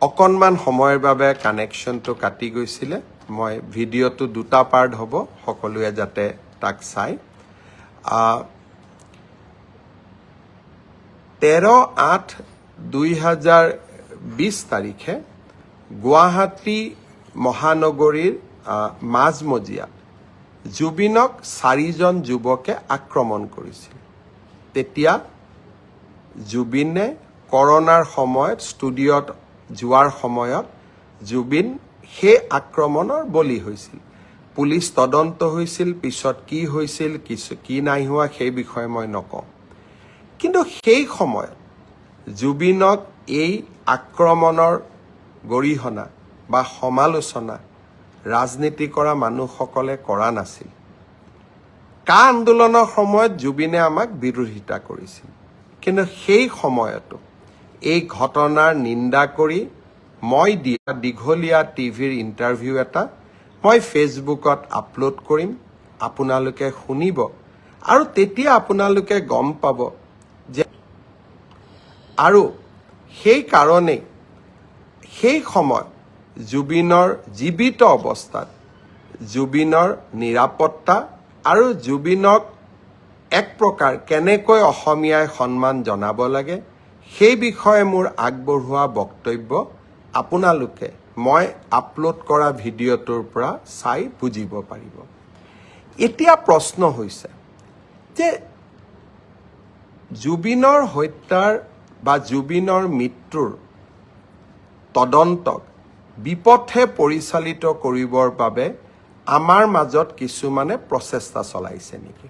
অকণমান সময়ৰ বাবে কানেকশ্যনটো কাটি গৈছিলে মই ভিডিঅ'টো দুটা পাৰ্ট হ'ব সকলোৱে যাতে তাক চাই 13/8/2020 তাৰিখে গুৱাহাটী মহানগৰীৰ মাজমজিয়াত জুবিনক 4জন যুৱকে আক্ৰমণ কৰিছিল তেতিয়া জুবিনে কৰোনাৰ সময়ত ষ্টুডিঅ'ত যোৱাৰ সময়ত জুবিন সেই আক্ৰমণৰ বলি হৈছিল পুলিচ তদন্ত হৈছিল পিছত কি হৈছিল কি নাই হোৱা সেই বিষয়ে মই নকওঁ কিন্তু সেই সময়ত জুবিনক এই আক্ৰমণৰ গৰিহণা বা সমালোচনা ৰাজনীতি কৰা মানুহসকলে কৰা নাছিল কা আন্দোলনৰ সময়ত জুবিনে আমাক বিৰোধিতা কৰিছিল কিন্তু সেই সময়তো এই ঘটনাৰ নিন্দা কৰি মই দিয়া দীঘলীয়া টিভিৰ ইণ্টাৰভিউ এটা মই ফেচবুকত আপলোড কৰিম আপোনালোকে শুনিব আৰু তেতিয়া আপোনালোকে গম পাব যে আৰু সেই কাৰণেই সেই সময় জুবিনৰ জীৱিত অৱস্থাত জুবিনৰ নিৰাপত্তা আৰু জুবিনক এক প্ৰকাৰ কেনেকৈ অসমীয়াই সন্মান জনাব লাগে সেই বিষয়ে মোৰ আগবঢ়োৱা বক্তব্য আপোনালোকে মই আপলোড কৰা ভিডিঅ'টোৰ পৰা চাই বুজিব পাৰিব এতিয়া প্ৰশ্ন হৈছে যে জুবিনৰ হত্যাৰ বা জুবিনৰ মৃত্যুৰ তদন্তক বিপথে পৰিচালিত কৰিবৰ বাবে আমাৰ মাজত কিছুমানে প্ৰচেষ্টা চলাইছে নেকি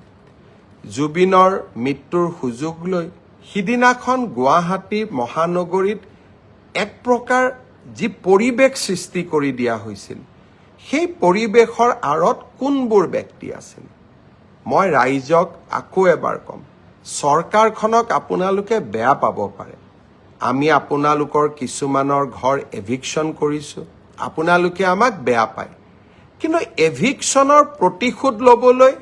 জুবিনৰ মৃত্যুৰ সুযোগ লৈ সিদিনাখন গুৱাহাটী মহানগৰীত এক প্ৰকাৰ যি পৰিৱেশ সৃষ্টি কৰি দিয়া হৈছিল সেই পৰিৱেশৰ আঁৰত কোনবোৰ ব্যক্তি আছিল মই ৰাইজক আকৌ এবাৰ ক'ম চৰকাৰখনক আপোনালোকে বেয়া পাব পাৰে আমি আপোনালোকৰ কিছুমানৰ ঘৰ এভিকশ্যন কৰিছোঁ আপোনালোকে আমাক বেয়া পায় কিন্তু এভিকশ্যনৰ প্ৰতিশোধ ল'বলৈ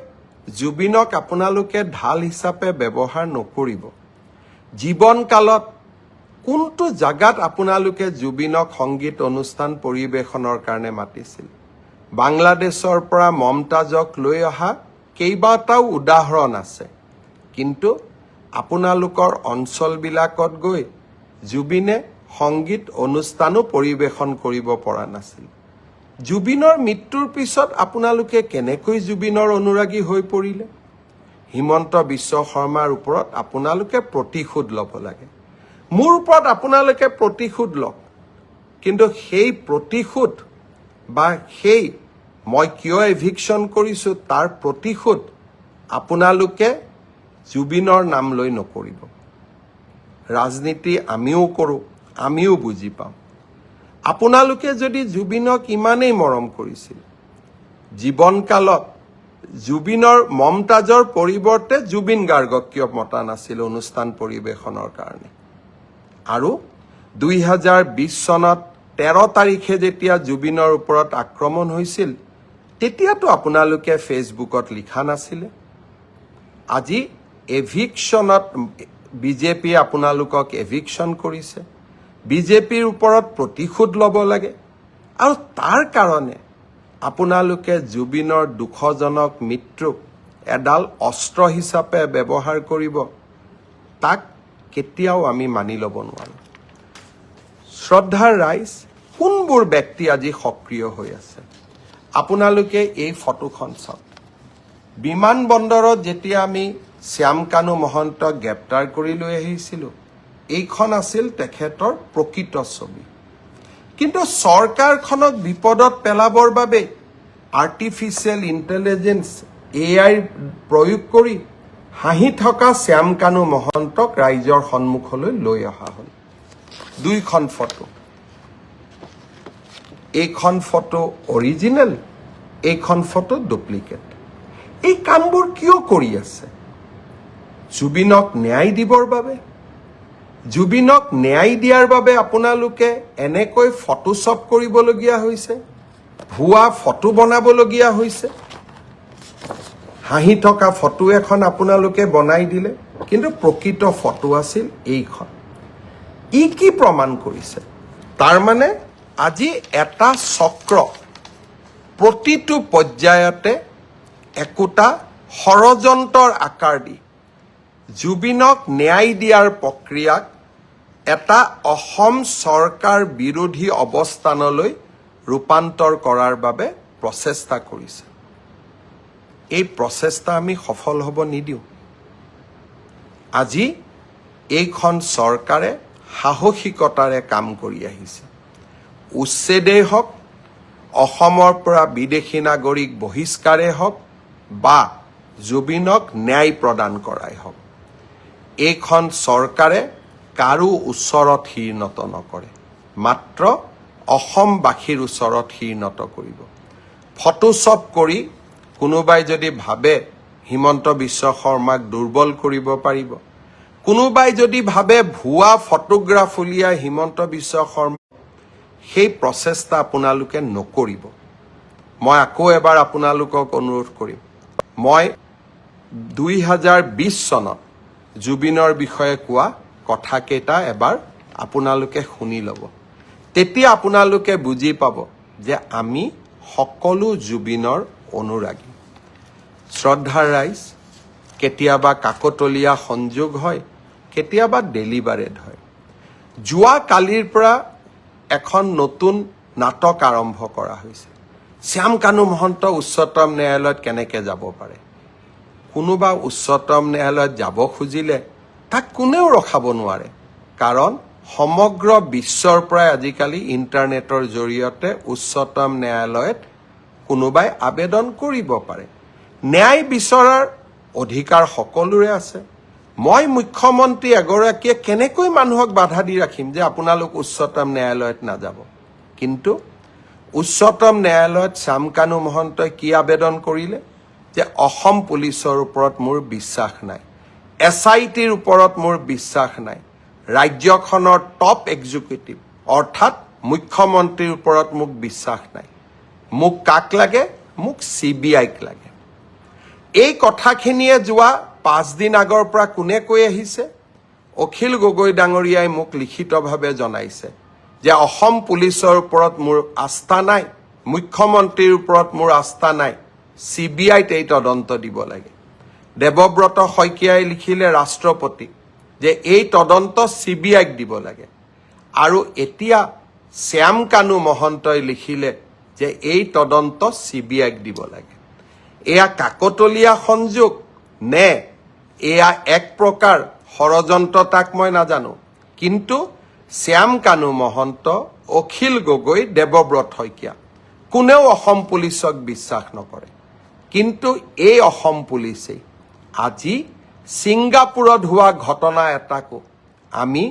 জুবিনক আপোনালোকে ঢাল হিচাপে ব্যৱহাৰ নকৰিব জীৱনকালত কোনটো জাগাত আপোনালোকে জুবিনক সংগীত অনুষ্ঠান পৰিৱেশনৰ কাৰণে মাতিছিল বাংলাদেশৰ পৰা মমতাজক লৈ অহা কেইবাটাও উদাহৰণ আছে কিন্তু আপোনালোকৰ অঞ্চলবিলাকত গৈ জুবিনে সংগীত অনুষ্ঠানো পৰিৱেশন কৰিব পৰা নাছিল জুবিনৰ মৃত্যুৰ পিছত আপোনালোকে কেনেকৈ জুবিনৰ অনুৰাগী হৈ পৰিলে হিমন্ত বিশ্ব শৰ্মাৰ ওপৰত আপোনালোকে প্ৰতিশোধ ল'ব লাগে মোৰ ওপৰত আপোনালোকে প্ৰতিশোধ লওক কিন্তু সেই প্ৰতিশোধ বা সেই মই কিয় এভিকশ্যন কৰিছোঁ তাৰ প্ৰতিশোধ আপোনালোকে জুবিনৰ নাম লৈ নকৰিব ৰাজনীতি আমিও কৰোঁ আমিও বুজি পাওঁ আপোনালোকে যদি জুবিনক ইমানেই মৰম কৰিছিল জীৱনকালত জুবিনৰ মমতাজৰ পৰিৱৰ্তে জুবিন গাৰ্গক কিয় মতা নাছিল অনুষ্ঠান পৰিৱেশনৰ কাৰণে আৰু 2020 চনত 13 তাৰিখে যেতিয়া জুবিনৰ ওপৰত আক্ৰমণ হৈছিল তেতিয়াতো আপোনালোকে ফেচবুকত লিখা নাছিলে আজি এভিকশ্যনত বিজেপি আপোনালোকক এভিকশ্যন কৰিছে বিজেপিৰ ওপৰত প্ৰতিশোধ ল'ব লাগে আৰু তাৰ কাৰণে আপোনালোকে জুবিনৰ দুখজনক মৃত্যুক এডাল অস্ত্ৰ হিচাপে ব্যৱহাৰ কৰিব তাক কেতিয়াও আমি মানি ল'ব নোৱাৰোঁ শ্ৰদ্ধাৰ ৰাইজ কোনবোৰ ব্যক্তি আজি সক্ৰিয় হৈ আছে আপোনালোকে এই ফটোখন চাওক বিমানবন্দৰত যেতিয়া আমি শ্যামকানু মহন্তক গ্ৰেপ্তাৰ কৰি লৈ আহিছিলোঁ এইখন আছিল তেখেতৰ প্ৰকৃত ছবি কিন্তু চৰকাৰখনক বিপদত পেলাবৰ বাবে আৰ্টিফিচিয়েল ইণ্টেলিজেন্স AI প্ৰয়োগ কৰি হাঁহি থকা শ্যামকানু মহন্তক ৰাইজৰ সন্মুখলৈ লৈ অহা হ'ল দুইখন ফটো এইখন ফটো অৰিজিনেল এইখন ফটো ডুপ্লিকেট এই কামবোৰ কিয় কৰি আছে জুবিনক ন্যায় দিবৰ বাবে জুবিনক ন্যায় দিয়াৰ বাবে আপোনালোকে এনেকৈ ফটোশ্বপ কৰিবলগীয়া হৈছে ভুৱা ফটো বনাবলগীয়া হৈছে হাঁহি থকা ফটো এখন আপোনালোকে বনাই দিলে কিন্তু প্ৰকৃত ফটো আছিল এইখন ই কি প্ৰমাণ কৰিছে তাৰ মানে আজি এটা চক্ৰ প্ৰতিটো পৰ্যায়তে একোটা ষড়যন্ত্ৰৰ আকাৰ দি জুবিনক ন্যায় দিয়াৰ প্ৰক্ৰিয়াক এটা অসম চৰকাৰ বিৰোধী অৱস্থানলৈ ৰূপান্তৰ কৰাৰ বাবে প্ৰচেষ্টা কৰিছে। এই প্ৰচেষ্টা আমি সফল হ'ব নিদিওঁ। আজি এইখন চৰকাৰে সাহসিকতাৰে কাম কৰি আহিছে। উচ্ছেদেই হওক, অসমৰ পৰা বিদেশী নাগৰিক বহিষ্কাৰেই হওক বা জুবিনক ন্যায় প্ৰদান কৰাই হওক, এইখন চৰকাৰে কাৰো ওচৰত শিৰ নত নকৰে, মাত্ৰ অসমবাসীৰ ওচৰত শিৰ নত কৰিব। ফটোশ্বপ কৰি কোনোবাই যদি ভাবে হিমন্ত বিশ্ব শৰ্মাক দুৰ্বল কৰিব পাৰিব, কোনোবাই যদি ভাবে ভুৱা ফটোগ্ৰাফ উলিয়াই হিমন্ত বিশ্ব শৰ্মা, সেই প্ৰচেষ্টা আপোনালোকে নকৰিব। মই আকৌ এবাৰ আপোনালোকক অনুৰোধ কৰিম, মই 2020 চনত জুবিনৰ বিষয়ে কোৱা কথাকেইটা এবাৰ আপোনালোকে শুনি ল'ব। তেতিয়া আপোনালোকে বুজি পাব যে আমি সকলো জুবিনৰ অনুৰাগী। শ্ৰদ্ধাৰ ৰাইজ, কেতিয়াবা কাকতলীয়া সংযোগ হয়, কেতিয়াবা ডেলিভাৰেড হয়। যোৱা কালিৰ পৰা এখন নতুন নাটক আৰম্ভ কৰা হৈছে। শ্যাম কানু মহন্ত উচ্চতম ন্যায়ালয়ত কেনেকৈ যাব পাৰে? কোনোবা উচ্চতম ন্যায়ালয়ত যাব খুজিলে তাক কোনেও ৰখাব নোৱাৰে, কাৰণ সমগ্ৰ বিশ্বৰ পৰাই আজিকালি ইণ্টাৰনেটৰ জৰিয়তে উচ্চতম ন্যায়ালয়ত কোনোবাই আবেদন কৰিব পাৰে। ন্যায় বিচৰাৰ অধিকাৰ সকলোৰে আছে। মই মুখ্যমন্ত্ৰী এগৰাকীয়ে কেনেকৈ মানুহক বাধা দি ৰাখিম যে আপোনালোক উচ্চতম ন্যায়ালয়ত নাযাব? কিন্তু উচ্চতম ন্যায়ালয়ত শ্যাম কানু মহন্তই কি আবেদন কৰিলে? যে অসম পুলিচৰ ওপৰত মোৰ বিশ্বাস নাই, SITৰ ওপৰত মোৰ বিশ্বাস নাই, ৰাজ্যখনৰ টপ এক্সিকিউটিভ অৰ্থাৎ মুখ্যমন্ত্ৰীৰ ওপৰত মোক বিশ্বাস নাই। মোক কাক লাগে? মোক CBIক লাগে। এই কথাখিনিয়ে যোৱা 5 দিন আগৰ পৰা কোনে কৈ আহিছে? অখিল গগৈ ডাঙৰীয়াই মোক লিখিতভাৱে জনাইছে যে অসম পুলিচৰ ওপৰত মোৰ আস্থা নাই, মুখ্যমন্ত্ৰীৰ ওপৰত মোৰ আস্থা নাই, CBIত এই তদন্ত দিব লাগে। দেৱব্ৰত শইকীয়াই লিখিলে ৰাষ্ট্ৰপতিক যে এই তদন্ত CBIক দিব লাগে। আৰু এতিয়া শ্যাম কানু মহন্তই লিখিলে যে এই তদন্ত CBIক দিব লাগে। এয়া কাকতলীয়া সংযোগ নে এয়া এক প্ৰকাৰ ষড়যন্ত্ৰ, তাক মই নাজানো। কিন্তু শ্যাম কানু মহন্ত, অখিল গগৈ, দেৱব্ৰত শইকীয়া কোনেও অসম পুলিচক বিশ্বাস নকৰে। কিন্তু এই অসম পুলিচেই আজি ছিংগাপুৰত হোৱা ঘটনা এটাকো আমি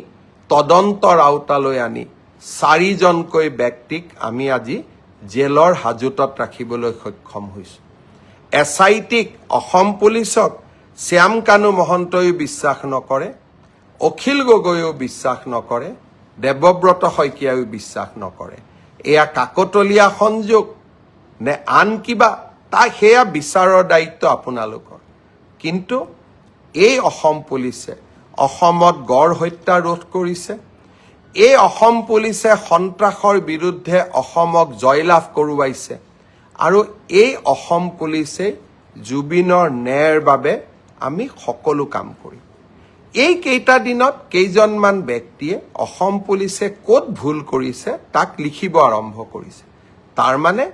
তদন্তৰ আওতালৈ আনি 4জনকৈ ব্যক্তিক আমি আজি জেলৰ হাজতত ৰাখিবলৈ সক্ষম হৈছোঁ। SITক, অসম পুলিচক শ্যাম কানু মহন্তইও বিশ্বাস নকৰে, অখিল গগৈও বিশ্বাস নকৰে, দেৱব্ৰত শইকীয়াইও বিশ্বাস নকৰে। এয়া কাকতলীয়া সংযোগ নে আন কিবা, তাক সেয়া বিচাৰৰ দায়িত্ব আপোনালোকৰ। কিন্তু এই অসম পুলিচে অসমত গড় হত্যা ৰোধ কৰিছে। এই অসম পুলিচে সন্ত্ৰাসৰ বিৰুদ্ধে অসমক জয়লাভ কৰোৱাইছে। আৰু এই অসম পুলিচে জুবিনৰ ন্যায়ৰ বাবে আমি সকলো কাম কৰিম। এই কেইটা দিনত কেইজনমান ব্যক্তিয়ে অসম পুলিচে ক'ত ভুল কৰিছে তাক লিখিব আৰম্ভ কৰিছে। তাৰ মানে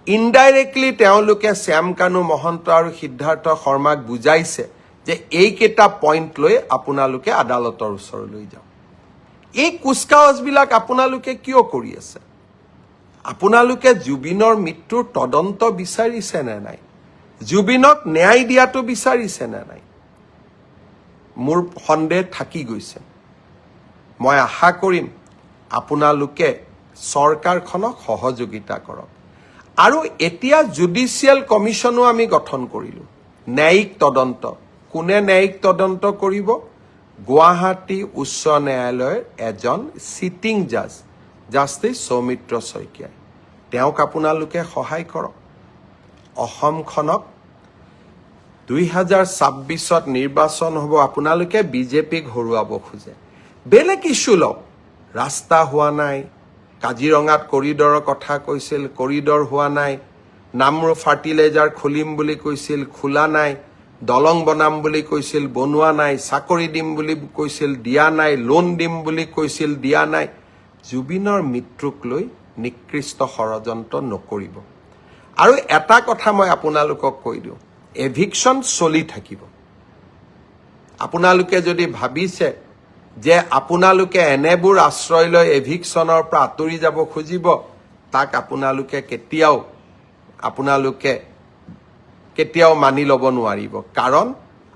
ইনডাইৰেক্টলি তেওঁলোকে শ্যাম কানু মহন্ত আৰু সিদ্ধাৰ্থ শৰ্মাক বুজাইছে যে এইকেইটা পইণ্ট লৈ আপোনালোকে আদালতৰ ওচৰলৈ যাওক। এই কুচকাৱাজবিলাক আপোনালোকে কিয় কৰি আছে? আপোনালোকে জুবিনৰ মৃত্যুৰ তদন্ত বিচাৰিছে নে নাই? জুবিনক ন্যায় দিয়াটো বিচাৰিছে নে নাই? মোৰ সন্দেহ থাকি গৈছে। মই আশা কৰিম আপোনালোকে চৰকাৰখনক সহযোগিতা কৰক। আৰু এতিয়া জুডিচিয়েল কমিশ্যনো আমি গঠন কৰিলোঁ, ন্যায়িক তদন্ত। কোনে ন্যায়িক তদন্ত কৰিব? গুৱাহাটী উচ্চ ন্যায়ালয়ৰ এজন চিটিং জাজ, জাষ্টিছ সৌমিত্ৰ শইকীয়াই। তেওঁক আপোনালোকে সহায় কৰক। অসমখনক 2026ত নিৰ্বাচন হ'ব, আপোনালোকে BJPক হৰুৱাব খোজে। বেলেগ ইছ্যু লওক। ৰাস্তা হোৱা নাই, কাজিৰঙাত কৰিডৰৰ কথা কৈছিল, কৰিডৰ হোৱা নাই। নামৰূপ ফাৰ্টিলাইজাৰ খুলিম বুলি কৈছিল, খোলা নাই। দলং বনাম বুলি কৈছিল, বনোৱা নাই। চাকৰি দিম বুলি কৈছিল, দিয়া নাই। লোন দিম বুলি কৈছিল, দিয়া নাই। জুবিনৰ মৃত্যুক লৈ নিকৃষ্ট ষড়যন্ত্ৰ নকৰিব। আৰু এটা কথা মই আপোনালোকক কৈ দিওঁ, এভিকশ্যন চলি থাকিব। আপোনালোকে যদি ভাবিছে যে আপোনালোকে এনেবোৰ আশ্ৰয় লৈ এভিকশ্যনৰ পৰা আঁতৰি যাব খুজিব, তাক আপোনালোকে কেতিয়াও মানি ল'ব নোৱাৰিব। কাৰণ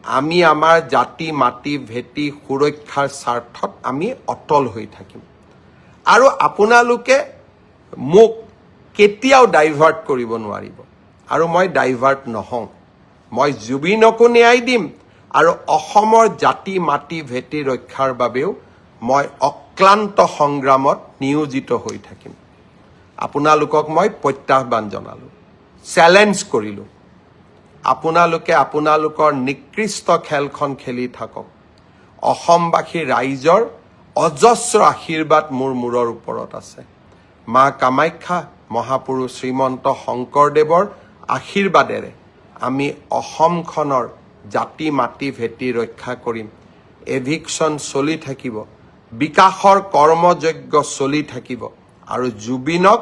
আমি আমাৰ জাতি মাটি ভেটি সুৰক্ষাৰ স্বাৰ্থত আমি অটল হৈ থাকিম। আৰু আপোনালোকে মোক কেতিয়াও ডাইভাৰ্ট কৰিব নোৱাৰিব। আৰু মই ডাইভাৰ্ট নহওঁ। মই জুবিনকো ন্যায় দিম আৰু অসমৰ জাতি মাটি ভেটি ৰক্ষাৰ বাবেও মই অক্লান্ত সংগ্ৰামত নিয়োজিত হৈ থাকিম। আপোনালোকক মই প্ৰত্যাহ্বান জনালোঁ, চেলেঞ্জ কৰিলোঁ। আপোনালোকে আপোনালোকৰ নিকৃষ্ট খেলখন খেলি থাকক। অসমবাসী ৰাইজৰ অজস্ৰ আশীৰ্বাদ মোৰ মূৰৰ ওপৰত আছে। মা কামাখ্যা, মহাপুৰুষ শ্ৰীমন্ত শংকৰদেৱৰ আশীৰ্বাদেৰে আমি অসমখনৰ জাতি মাটি ভেটি ৰক্ষা কৰিম। এভিকশ্যন চলি থাকিব, বিকাশৰ কৰ্মযজ্ঞ চলি থাকিব আৰু জুবিনক